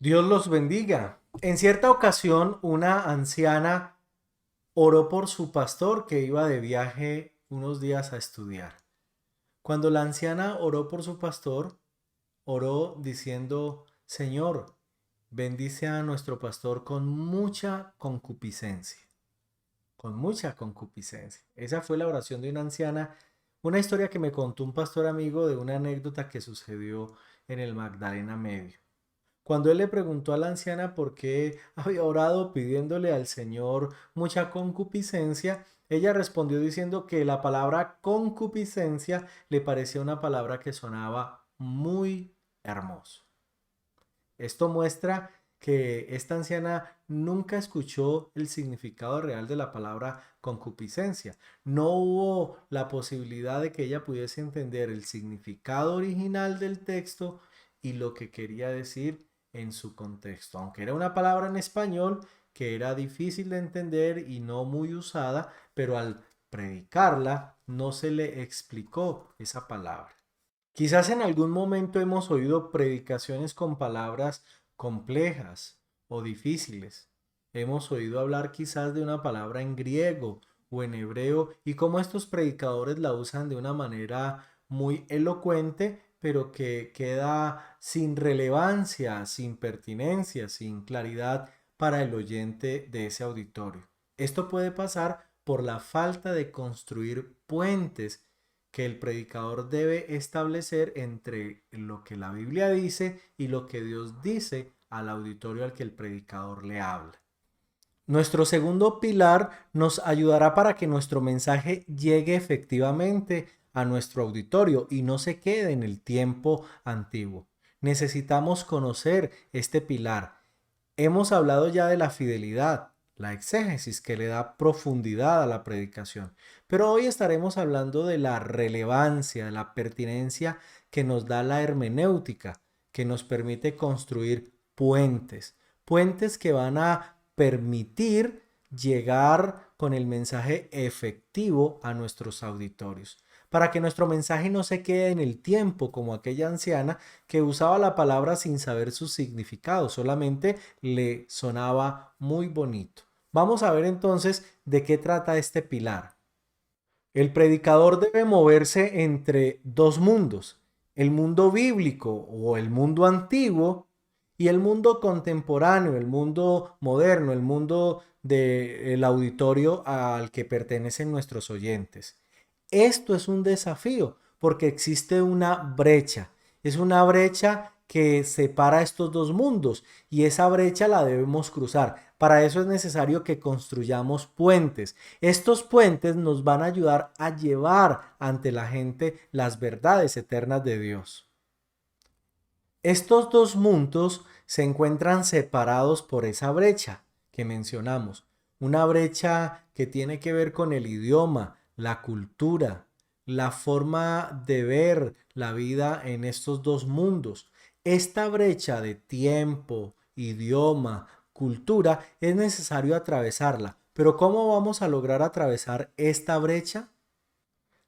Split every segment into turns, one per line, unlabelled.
Dios los bendiga. En cierta ocasión, una anciana oró por su pastor que iba de viaje unos días a estudiar. Cuando la anciana oró por su pastor, oró diciendo, Señor, bendice a nuestro pastor con mucha concupiscencia, con mucha concupiscencia. Esa fue la oración de una anciana, una historia que me contó un pastor amigo de una anécdota que sucedió en el Magdalena Medio. Cuando él le preguntó a la anciana por qué había orado pidiéndole al Señor mucha concupiscencia, ella respondió diciendo que la palabra concupiscencia le parecía una palabra que sonaba muy hermoso. Esto muestra que esta anciana nunca escuchó el significado real de la palabra concupiscencia. No hubo la posibilidad de que ella pudiese entender el significado original del texto y lo que quería decir en su contexto. Aunque era una palabra en español que era difícil de entender y no muy usada, pero al predicarla no se le explicó esa palabra. Quizás en algún momento hemos oído predicaciones con palabras complejas o difíciles. Hemos oído hablar quizás de una palabra en griego o en hebreo y cómo estos predicadores la usan de una manera muy elocuente, pero que queda sin relevancia, sin pertinencia, sin claridad para el oyente de ese auditorio. Esto puede pasar por la falta de construir puentes que el predicador debe establecer entre lo que la Biblia dice y lo que Dios dice al auditorio al que el predicador le habla. Nuestro segundo pilar nos ayudará para que nuestro mensaje llegue efectivamente a nuestro auditorio y no se quede en el tiempo antiguo. Necesitamos conocer este pilar. Hemos hablado ya de la fidelidad, la exégesis que le da profundidad a la predicación, pero hoy estaremos hablando de la relevancia, de la pertinencia que nos da la hermenéutica, que nos permite construir puentes, puentes que van a permitir llegar con el mensaje efectivo a nuestros auditorios, para que nuestro mensaje no se quede en el tiempo como aquella anciana que usaba la palabra sin saber su significado, solamente le sonaba muy bonito. Vamos a ver entonces de qué trata este pilar. El predicador debe moverse entre dos mundos, el mundo bíblico o el mundo antiguo y el mundo contemporáneo, el mundo moderno, el mundo del auditorio al que pertenecen nuestros oyentes. Esto es un desafío porque existe una brecha. Es una brecha que separa estos dos mundos y esa brecha la debemos cruzar. Para eso es necesario que construyamos puentes. Estos puentes nos van a ayudar a llevar ante la gente las verdades eternas de Dios. Estos dos mundos se encuentran separados por esa brecha que mencionamos. Una brecha que tiene que ver con el idioma, la cultura, la forma de ver la vida en estos dos mundos. Esta brecha de tiempo, idioma, cultura, es necesario atravesarla. Pero ¿cómo vamos a lograr atravesar esta brecha?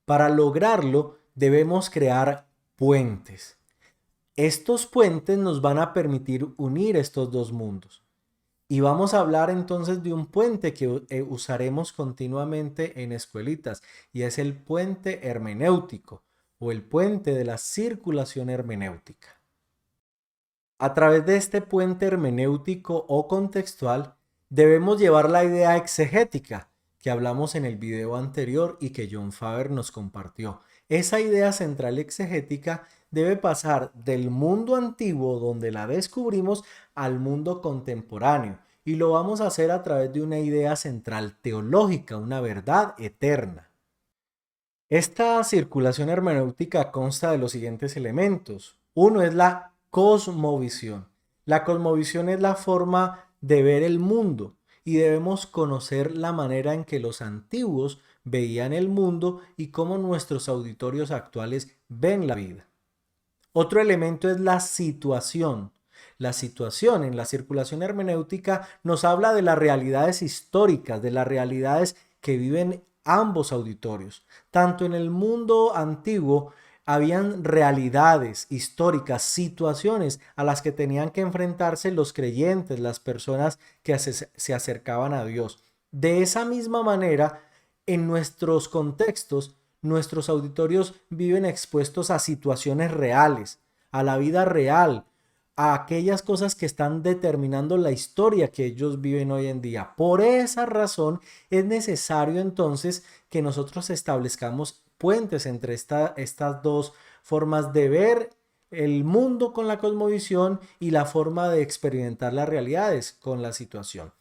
Para lograrlo debemos crear puentes. Estos puentes nos van a permitir unir estos dos mundos. Y vamos a hablar entonces de un puente que usaremos continuamente en escuelitas y es el puente hermenéutico o el puente de la circulación hermenéutica. A través de este puente hermenéutico o contextual debemos llevar la idea exegética que hablamos en el video anterior y que John Faber nos compartió. Esa idea central exegética debe pasar del mundo antiguo donde la descubrimos al mundo contemporáneo y lo vamos a hacer a través de una idea central teológica, una verdad eterna. Esta circulación hermenéutica consta de los siguientes elementos. Uno es la cosmovisión. La cosmovisión es la forma de ver el mundo y debemos conocer la manera en que los antiguos veían el mundo y cómo nuestros auditorios actuales ven la vida. Otro elemento es la situación. La situación en la circulación hermenéutica nos habla de las realidades históricas, de las realidades que viven ambos auditorios. Tanto en el mundo antiguo Habían realidades históricas, situaciones a las que tenían que enfrentarse los creyentes, las personas que se acercaban a Dios. De esa misma manera, en nuestros contextos, nuestros auditorios viven expuestos a situaciones reales, a la vida real, a aquellas cosas que están determinando la historia que ellos viven hoy en día. Por esa razón es necesario entonces que nosotros establezcamos puentes entre estas dos formas de ver el mundo con la cosmovisión y la forma de experimentar las realidades con la situación.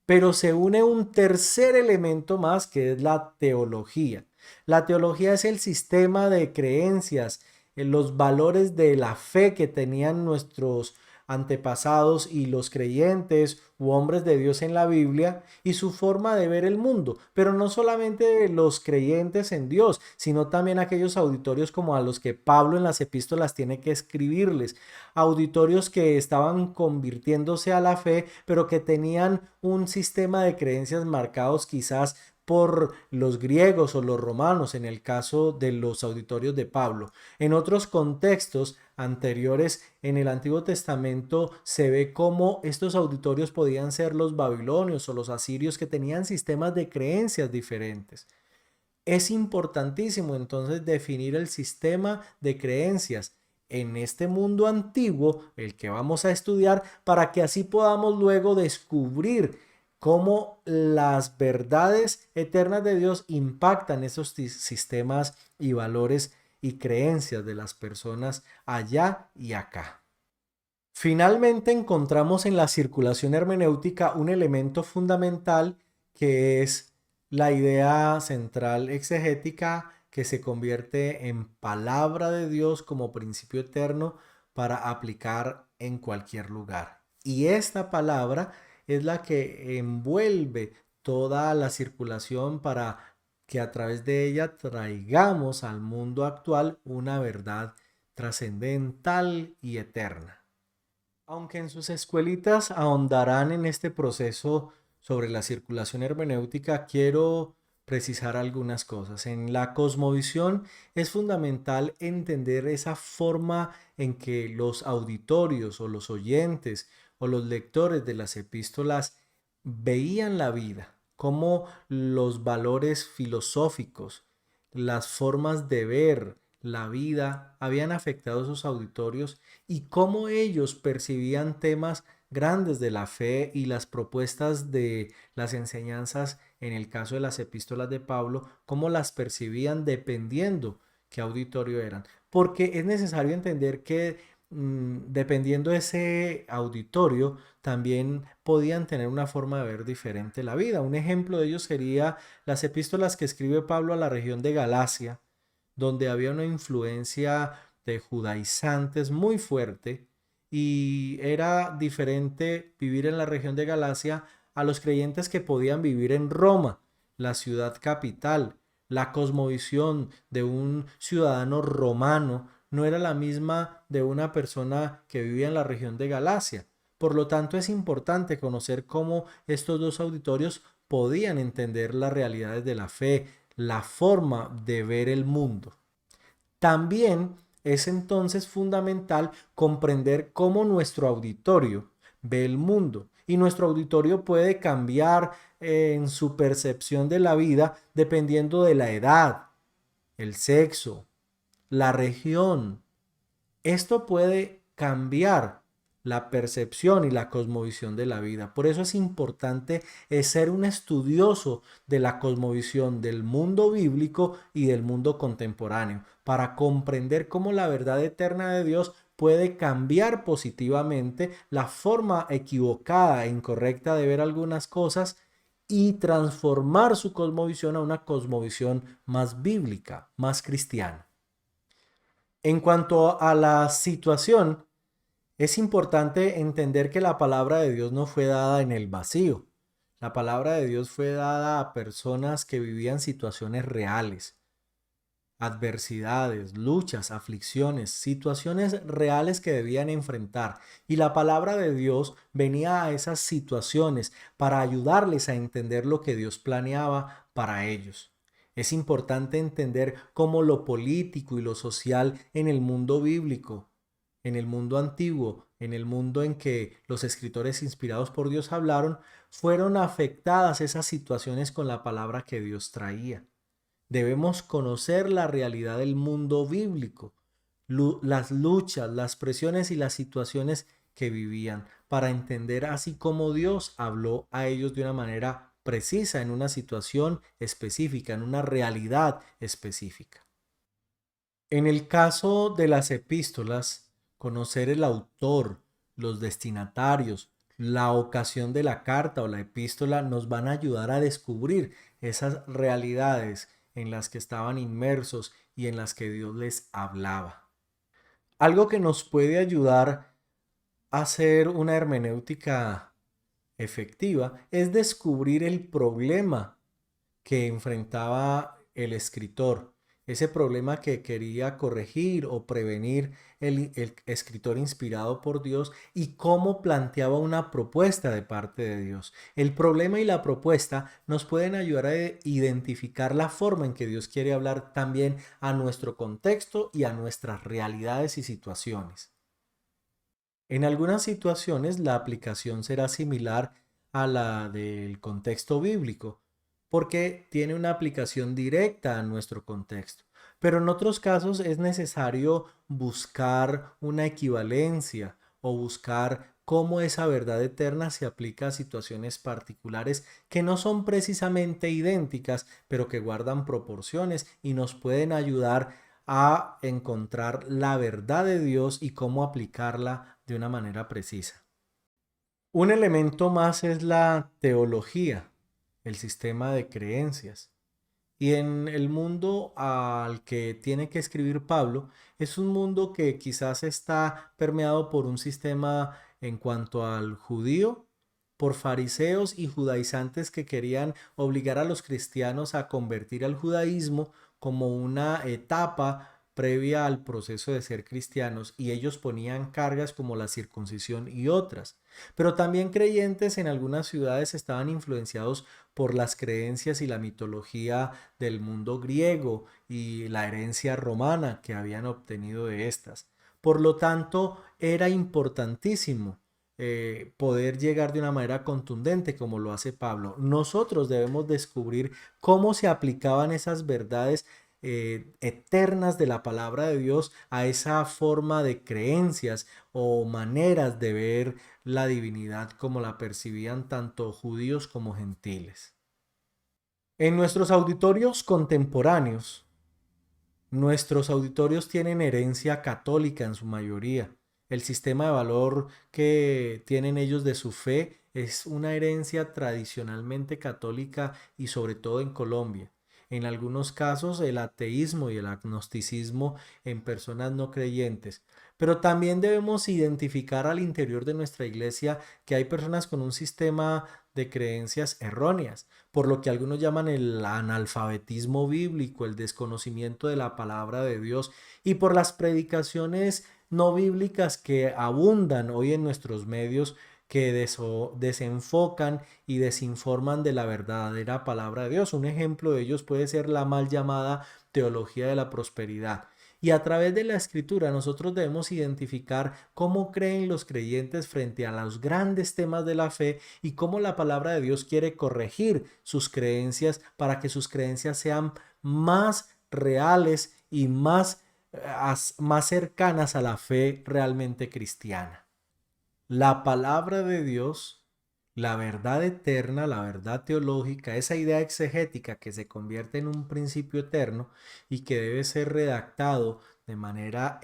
Pero se une un tercer elemento más que es la teología. La teología es el sistema de creencias, los valores de la fe que tenían nuestros antepasados y los creyentes u hombres de Dios en la Biblia y su forma de ver el mundo, pero no solamente los creyentes en Dios, sino también aquellos auditorios como a los que Pablo en las epístolas tiene que escribirles, auditorios que estaban convirtiéndose a la fe, pero que tenían un sistema de creencias marcados quizás por los griegos o los romanos en el caso de los auditorios de Pablo. En otros contextos anteriores en el Antiguo Testamento se ve cómo estos auditorios podían ser los babilonios o los asirios que tenían sistemas de creencias diferentes. Es importantísimo entonces definir el sistema de creencias en este mundo antiguo, el que vamos a estudiar, para que así podamos luego descubrir cómo las verdades eternas de Dios impactan esos sistemas y valores y creencias de las personas allá y acá. Finalmente encontramos en la circulación hermenéutica un elemento fundamental que es la idea central exegética que se convierte en palabra de Dios como principio eterno para aplicar en cualquier lugar. Y esta palabra es la que envuelve toda la circulación para que a través de ella traigamos al mundo actual una verdad trascendental y eterna. Aunque en sus escuelitas ahondarán en este proceso sobre la circulación hermenéutica, quiero precisar algunas cosas. En la cosmovisión es fundamental entender esa forma en que los auditorios o los oyentes o los lectores de las epístolas veían la vida, cómo los valores filosóficos, las formas de ver la vida habían afectado a sus auditorios y cómo ellos percibían temas grandes de la fe y las propuestas de las enseñanzas, en el caso de las epístolas de Pablo, cómo las percibían dependiendo qué auditorio eran. Porque es necesario entender que dependiendo de ese auditorio, también podían tener una forma de ver diferente la vida. Un ejemplo de ello sería las epístolas que escribe Pablo a la región de Galacia, donde había una influencia de judaizantes muy fuerte y era diferente vivir en la región de Galacia a los creyentes que podían vivir en Roma, la ciudad capital. La cosmovisión de un ciudadano romano no era la misma de una persona que vivía en la región de Galacia. Por lo tanto, es importante conocer cómo estos dos auditorios podían entender las realidades de la fe, la forma de ver el mundo. También es entonces fundamental comprender cómo nuestro auditorio ve el mundo. Y nuestro auditorio puede cambiar en su percepción de la vida dependiendo de la edad, el sexo, la región. Esto puede cambiar la percepción y la cosmovisión de la vida. Por eso es importante ser un estudioso de la cosmovisión del mundo bíblico y del mundo contemporáneo, para comprender cómo la verdad eterna de Dios puede cambiar positivamente la forma equivocada e incorrecta de ver algunas cosas y transformar su cosmovisión a una cosmovisión más bíblica, más cristiana. En cuanto a la situación, es importante entender que la palabra de Dios no fue dada en el vacío. La palabra de Dios fue dada a personas que vivían situaciones reales, adversidades, luchas, aflicciones, situaciones reales que debían enfrentar. Y la palabra de Dios venía a esas situaciones para ayudarles a entender lo que Dios planeaba para ellos. Es importante entender cómo lo político y lo social en el mundo bíblico, en el mundo antiguo, en el mundo en que los escritores inspirados por Dios hablaron, fueron afectadas esas situaciones con la palabra que Dios traía. Debemos conocer la realidad del mundo bíblico, las luchas, las presiones y las situaciones que vivían, para entender así cómo Dios habló a ellos de una manera precisa, en una situación específica, en una realidad específica. En el caso de las epístolas, conocer el autor, los destinatarios, la ocasión de la carta o la epístola nos van a ayudar a descubrir esas realidades en las que estaban inmersos y en las que Dios les hablaba. Algo que nos puede ayudar a hacer una hermenéutica efectiva es descubrir el problema que enfrentaba el escritor, ese problema que quería corregir o prevenir el escritor inspirado por Dios, y cómo planteaba una propuesta de parte de Dios. El problema y la propuesta nos pueden ayudar a identificar la forma en que Dios quiere hablar también a nuestro contexto y a nuestras realidades y situaciones. En algunas situaciones la aplicación será similar a la del contexto bíblico, porque tiene una aplicación directa a nuestro contexto. Pero en otros casos es necesario buscar una equivalencia o buscar cómo esa verdad eterna se aplica a situaciones particulares que no son precisamente idénticas, pero que guardan proporciones y nos pueden ayudar a encontrar la verdad de Dios y cómo aplicarla de una manera precisa. Un elemento más es la teología, el sistema de creencias. Y en el mundo al que tiene que escribir Pablo, es un mundo que quizás está permeado por un sistema en cuanto al judío, por fariseos y judaizantes que querían obligar a los cristianos a convertir al judaísmo como una etapa previa al proceso de ser cristianos, y ellos ponían cargas como la circuncisión y otras. Pero también creyentes en algunas ciudades estaban influenciados por las creencias y la mitología del mundo griego y la herencia romana que habían obtenido de estas. Por lo tanto, era importantísimo poder llegar de una manera contundente como lo hace Pablo. Nosotros debemos descubrir cómo se aplicaban esas verdades eternas de la palabra de Dios a esa forma de creencias o maneras de ver la divinidad como la percibían tanto judíos como gentiles. En nuestros auditorios tienen herencia católica en su mayoría. El sistema de valor que tienen ellos de su fe es una herencia tradicionalmente católica, y sobre todo en Colombia. En algunos casos el ateísmo y el agnosticismo en personas no creyentes. Pero también debemos identificar al interior de nuestra iglesia que hay personas con un sistema de creencias erróneas, por lo que algunos llaman el analfabetismo bíblico, el desconocimiento de la palabra de Dios, y por las predicaciones no bíblicas que abundan hoy en nuestros medios, que desenfocan y desinforman de la verdadera palabra de Dios. Un ejemplo de ellos puede ser la mal llamada teología de la prosperidad. Y a través de la escritura nosotros debemos identificar cómo creen los creyentes frente a los grandes temas de la fe, y cómo la palabra de Dios quiere corregir sus creencias para que sus creencias sean más reales y más cercanas a la fe realmente cristiana. La palabra de Dios, la verdad eterna, la verdad teológica, esa idea exegética que se convierte en un principio eterno y que debe ser redactado de manera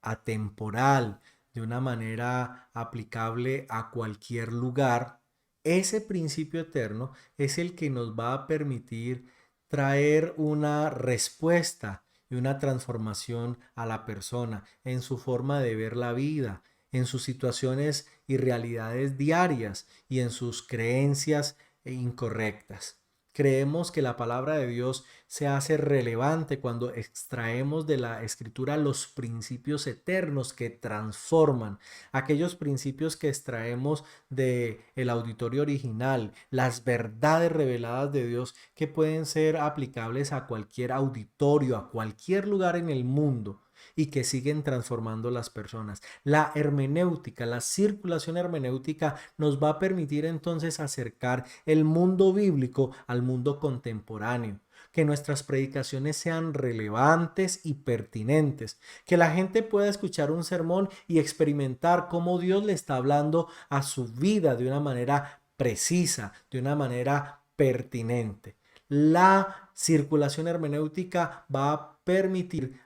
atemporal, de una manera aplicable a cualquier lugar. Ese principio eterno es el que nos va a permitir traer una respuesta y una transformación a la persona en su forma de ver la vida, en sus situaciones y realidades diarias y en sus creencias incorrectas. Creemos que la palabra de Dios se hace relevante cuando extraemos de la Escritura los principios eternos que transforman, aquellos principios que extraemos del auditorio original, las verdades reveladas de Dios que pueden ser aplicables a cualquier auditorio, a cualquier lugar en el mundo y que siguen transformando las personas. La hermenéutica, la circulación hermenéutica nos va a permitir entonces acercar el mundo bíblico al mundo contemporáneo, que nuestras predicaciones sean relevantes y pertinentes, que la gente pueda escuchar un sermón y experimentar cómo Dios le está hablando a su vida de una manera precisa, de una manera pertinente. La circulación hermenéutica va a permitir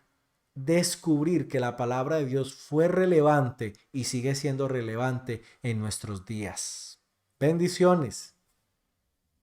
descubrir que la palabra de Dios fue relevante y sigue siendo relevante en nuestros días. Bendiciones.